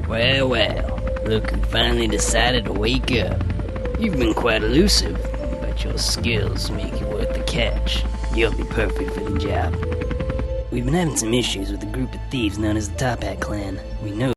Well, well, look who finally decided to wake up. You've been quite elusive, but your skills make you worth the catch. You'll be perfect for the job. We've been having some issues with a group of thieves known as the Toppat clan. We know.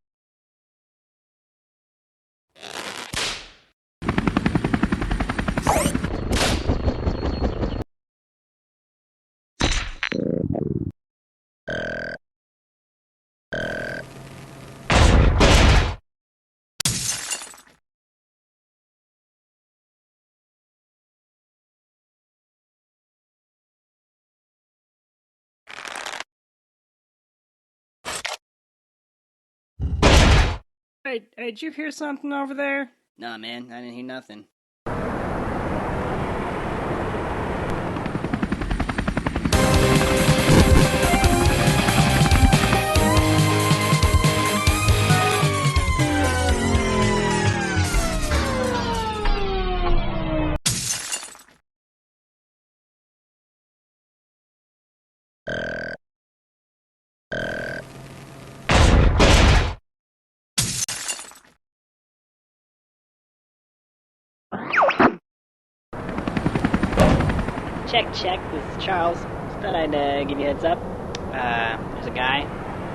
Hey, did you hear something over there? Nah, man, I didn't hear nothing. Check, this is Charles. Just thought I'd give you a heads up. There's a guy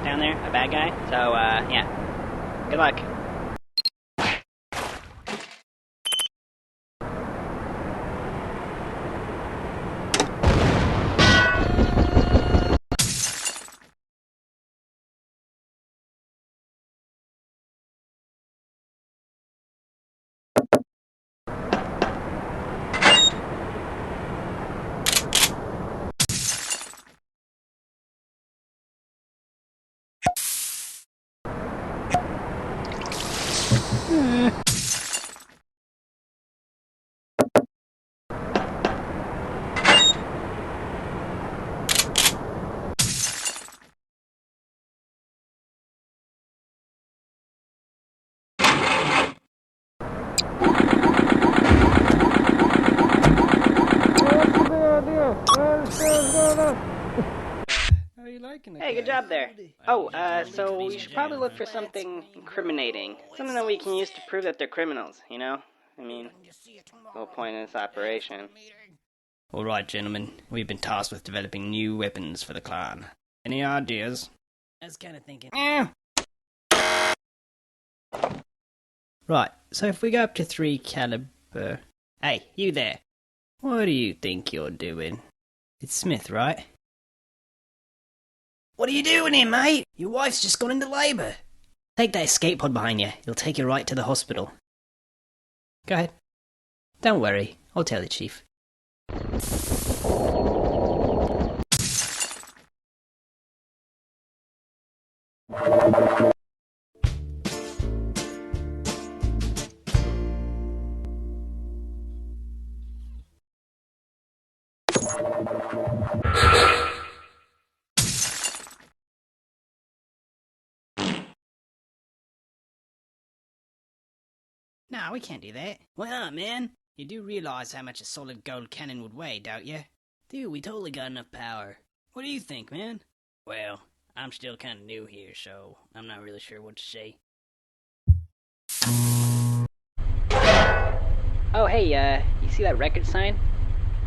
down there, a bad guy. So, yeah. Good luck. How are you liking it? Hey, good job there. Oh, so we should probably look for something incriminating. Something that we can use to prove that they're criminals, you know? I mean, the whole point of this operation. Alright, gentlemen, we've been tasked with developing new weapons for the clan. Any ideas? I was kind of thinking. Right, so if we go up to 3 caliber... Hey, you there. What do you think you're doing? It's Smith, right? What are you doing here, mate? Your wife's just gone into labour. Take that escape pod behind you. It'll take you right to the hospital. Go ahead. Don't worry. I'll tell the chief. No, we can't do that. Why not, man? You do realise how much a solid gold cannon would weigh, don't you? Dude, we totally got enough power. What do you think, man? Well, I'm still kind of new here, so I'm not really sure what to say. Oh, hey, you see that record sign?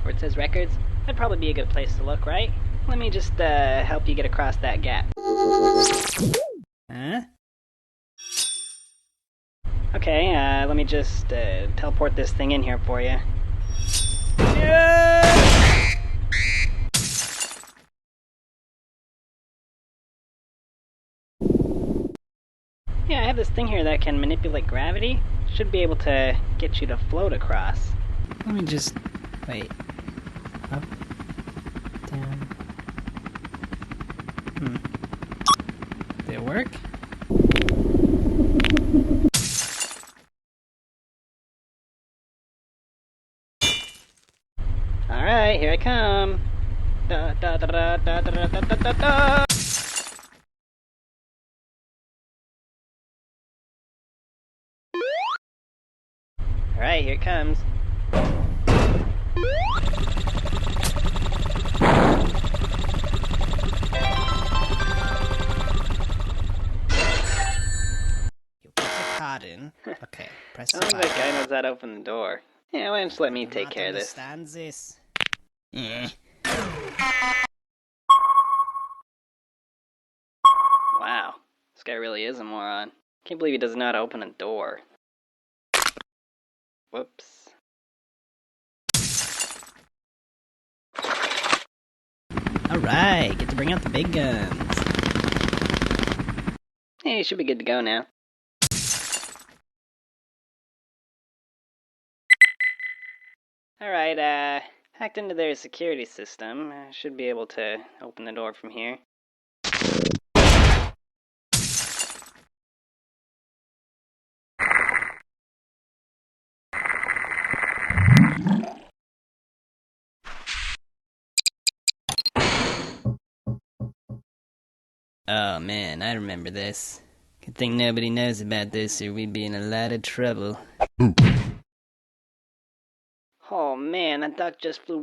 Where it says records? That'd probably be a good place to look, right? Let me just, help you get across that gap. Huh? Okay, let me just, teleport this thing in here for you. Yeah, I have this thing here that can manipulate gravity. Should be able to get you to float across. Let me just... wait. Up. Down. Did it work? Alright, here I come. Da da da da da da da da da da. Alright, here it comes. button. Okay, press the Sounds button. like guy knows how to open the door. Yeah, why don't you let me take care of this? Understands this. Eh. Wow, this guy really is a moron. Can't believe he doesn't know how to open a door. Whoops. Alright, get to bring out the big guns. Hey, you should be good to go now. Alright, hacked into their security system. Should be able to open the door from here. Oh man, I remember this. Good thing nobody knows about this or we'd be in a lot of trouble. Oh man, that duck just flew